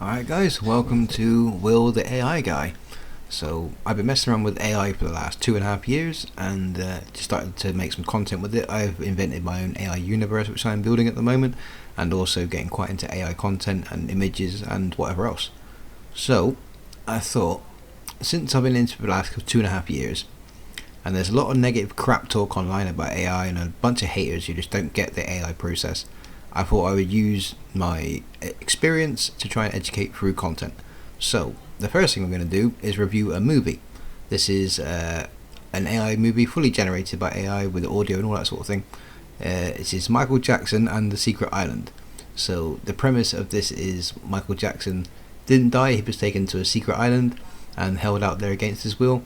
Alright guys, welcome to Will the AI Guy. So I've been messing around with AI for the last 2.5 years and just started to make some content with it. I've invented my own AI universe which I'm building at the moment, and also getting quite into AI content and images and whatever else. So I thought, since I've been into it for the last 2.5 years, and there's a lot of negative crap talk online about AI and a bunch of haters who just don't get the AI process, I thought I would use my experience to try and educate through content. So the first thing I'm going to do is review a movie. This is an AI movie fully generated by AI with audio and all that sort of thing. It is Michael Jackson and the Secret Island. So the premise of this is Michael Jackson didn't die, he was taken to a secret island and held out there against his will.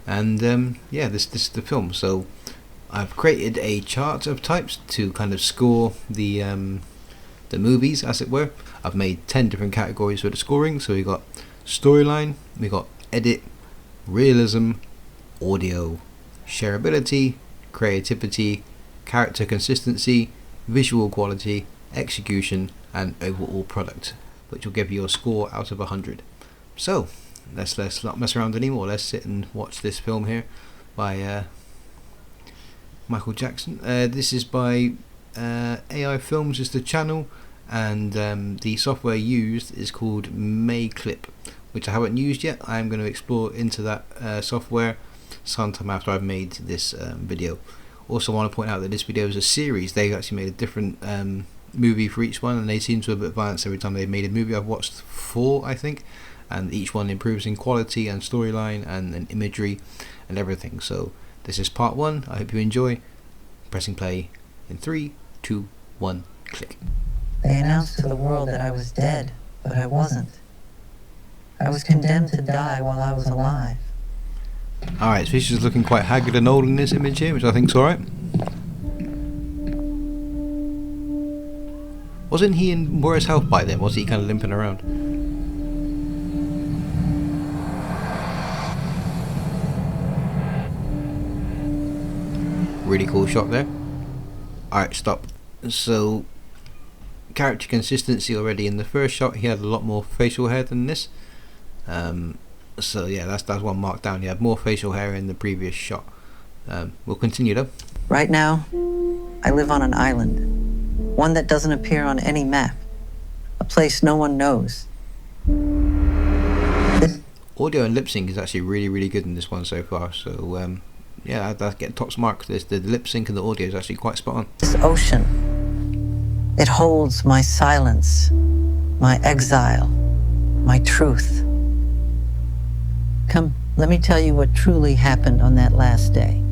And this is the film. So I've created a chart of types to kind of score the movies, as it were. I've made 10 different categories for the scoring. So we got storyline, we got edit, realism, audio, shareability, creativity, character consistency, visual quality, execution, and overall product, which will give you a score out of 100. So let's not mess around anymore. Let's sit and watch this film here by Michael Jackson. This is by AI Films is the channel, and the software used is called MICHEAL, which I haven't used yet. I'm going to explore into that software sometime after I've made this video. Also want to point out that this video is a series. They actually made a different movie for each one, and they seem to have advanced every time they've made a movie. I've watched 4, I think, and each one improves in quality and storyline and imagery and everything. So this is part 1. I hope you enjoy. Pressing play in 3, 2, 1, click. They announced to the world that I was dead, but I wasn't. I was condemned to die while I was alive. Alright, so he's just looking quite haggard and old in this image here, which I think's alright. Wasn't he in worse health by then? Was he kind of limping around? Really cool shot there. Alright, stop. So, character consistency already in the first shot. He had a lot more facial hair than this. So yeah, that's one mark down. He had more facial hair in the previous shot. We'll continue though. Right now, I live on an island. One that doesn't appear on any map. A place no one knows. Audio and lip sync is actually really good in this one so far. So yeah, that's getting tops mark. The lip sync and the audio is actually quite spot on. This ocean, it holds my silence, my exile, my truth. Come, let me tell you what truly happened on that last day.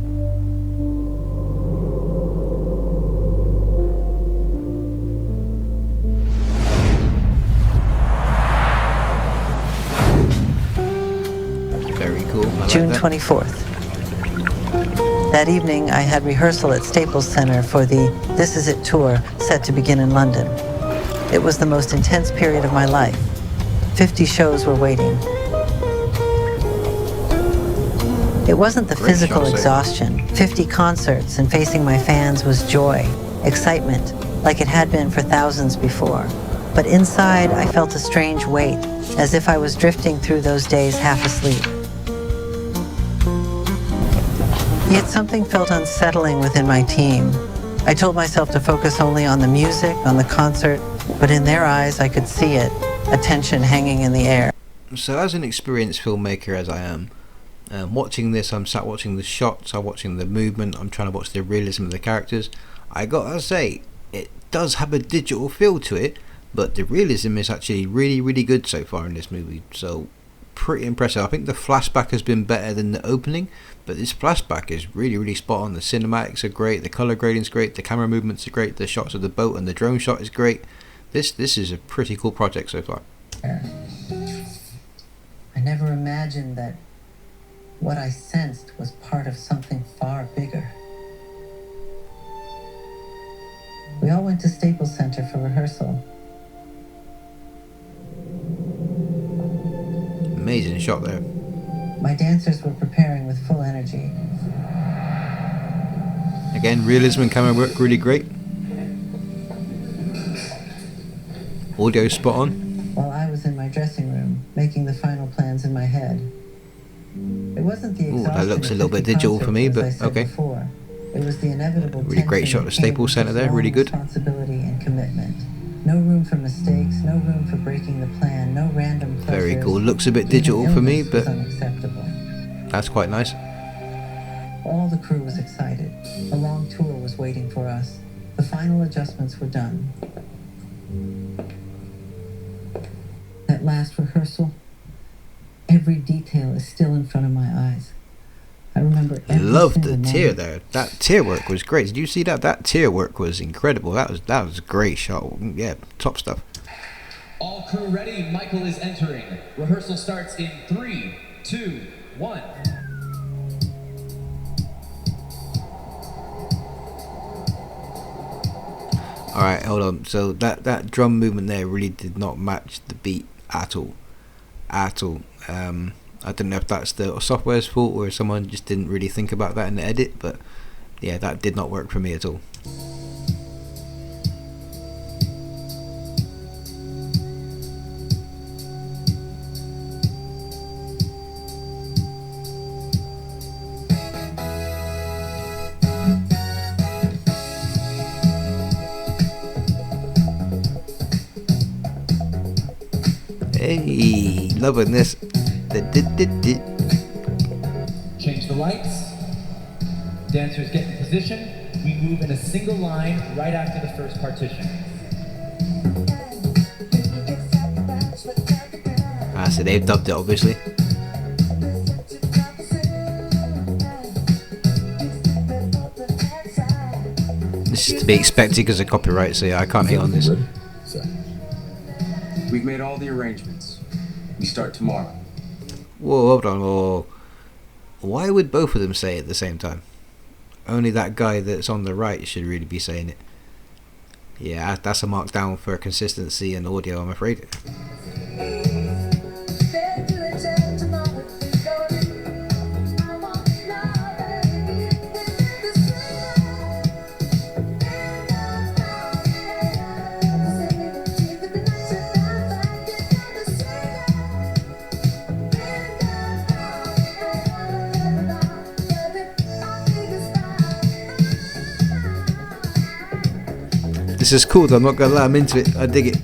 Very cool. June 24th. That evening, I had rehearsal at Staples Center for the This Is It tour set to begin in London. It was the most intense period of my life. 50 shows were waiting. It wasn't the physical exhaustion. 50 concerts and facing my fans was joy, excitement, like it had been for thousands before. But inside, I felt a strange weight, as if I was drifting through those days half asleep. Yet something felt unsettling within my team. I told myself to focus only on the music, on the concert, but in their eyes I could see it, a tension hanging in the air. So as an experienced filmmaker as I am, watching this, I'm sat watching the shots, I'm watching the movement, I'm trying to watch the realism of the characters. I gotta say, it does have a digital feel to it, but the realism is actually really good so far in this movie. So pretty impressive. I think the flashback has been better than the opening, but this flashback is really spot on. The cinematics are great, the color grading's great, the camera movements are great, the shots of the boat and the drone shot is great. This is a pretty cool project so far. I never imagined that what I sensed was part of something far bigger. We all went to Staples Center for rehearsal. Amazing shot there. My dancers were preparing with full energy. Again, realism and camera work really great. Audio spot on. While I was in my dressing room, making the final plans in my head. It wasn't the exhaustion that looks a little bit 50 digital for me, concerts, but okay. Before. It was the inevitable Really great tension shot of that Staples came Center with there, long really good. Responsibility and commitment. No room for mistakes, no room for breaking the plan, no random pleasures. Very cool. Looks a bit digital for me, but unacceptable. That's quite nice. All the crew was excited. A long tour was waiting for us. The final adjustments were done. That last rehearsal, every detail is still in front of my eyes. I remember every Love the single tear moment. there. That tear work was great. Did you see that? That tear work was incredible. That was a great shot. Yeah, top stuff. All crew ready. Michael is entering. Rehearsal starts in 3, 2, 1. Alright, hold on. So that drum movement there really did not match the beat at all. I don't know if that's the software's fault or someone just didn't really think about that in the edit, but yeah, that did not work for me at all. Hey, loving this. Change the lights. Dancers get in position. We move in a single line right after the first partition. So they've dubbed it, obviously. This is to be expected because of copyright, so yeah, I can't hate on this. We've made all the arrangements. We start tomorrow. Whoa, hold on. Whoa. Why would both of them say it at the same time? Only that guy that's on the right should really be saying it. Yeah, that's a mark down for consistency and audio, I'm afraid. This is cool though, I'm not gonna lie, I'm into it. I dig it.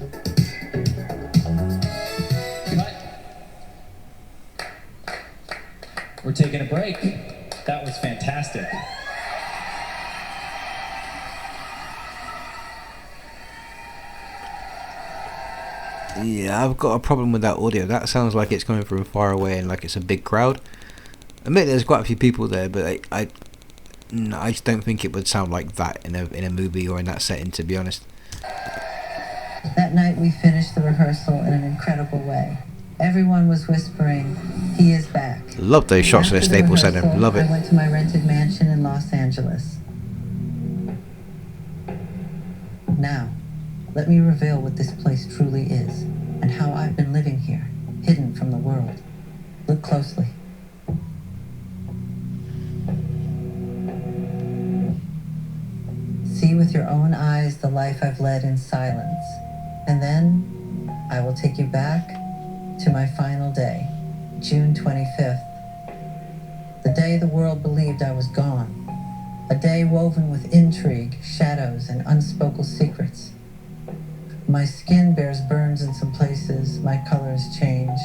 We're taking a break. That was fantastic. Yeah, I've got a problem with that audio. That sounds like it's coming from far away and like it's a big crowd. Admit there's quite a few people there, but I just don't think it would sound like that in a movie or in that setting, to be honest. That night we finished the rehearsal in an incredible way. Everyone was whispering, "He is back." Love those shots of the After Staples Center. rehearsal, Love it. I went to my rented mansion in Los Angeles. Now, let me reveal what this place truly is and how I've been living here, hidden from the world. Look closely. See with your own eyes the life I've led in silence. And then I will take you back to my final day, June 25th. The day the world believed I was gone. A day woven with intrigue, shadows, and unspoken secrets. My skin bears burns in some places, my colors changed.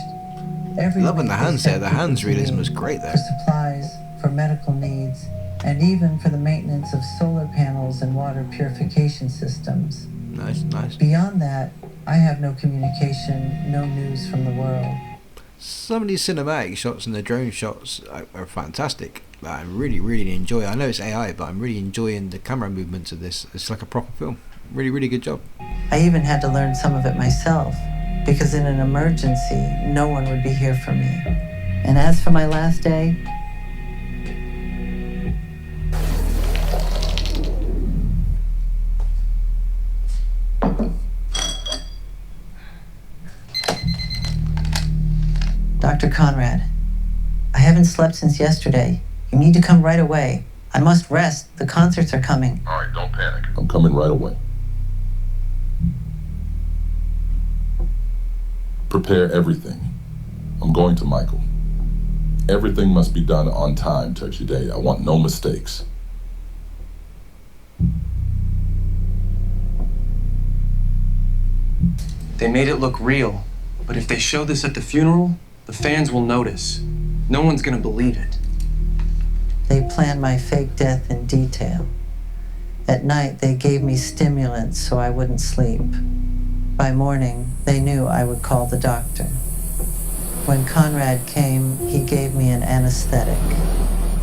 Loving the hands there, the hands realism was great there. For supplies, for medical needs, and even for the maintenance of solar panels and water purification systems. Nice, nice. Beyond that, I have no communication, no news from the world. Some of these cinematic shots and the drone shots are fantastic. I really, really enjoy it. I know it's AI, but I'm really enjoying the camera movements of this. It's like a proper film. Really, really good job. I even had to learn some of it myself, because in an emergency, no one would be here for me. And as for my last day, Dr. Conrad, I haven't slept since yesterday. You need to come right away. I must rest. The concerts are coming. All right, don't panic. I'm coming right away. Prepare everything. I'm going to Michael. Everything must be done on time, Turkey Day. I want no mistakes. They made it look real, but if they show this at the funeral, the fans will notice. No one's gonna believe it. They planned my fake death in detail. At night, they gave me stimulants so I wouldn't sleep. By morning, they knew I would call the doctor. When Conrad came, he gave me an anesthetic.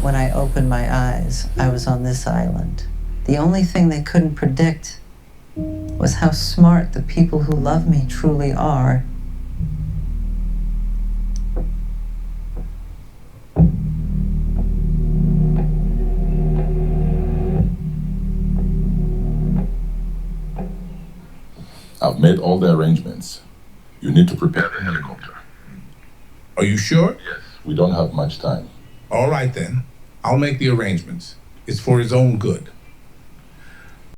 When I opened my eyes, I was on this island. The only thing they couldn't predict was how smart the people who love me truly are. I've made all the arrangements. You need to prepare the helicopter. Are you sure? Yes. We don't have much time. All right then. I'll make the arrangements. It's for his own good.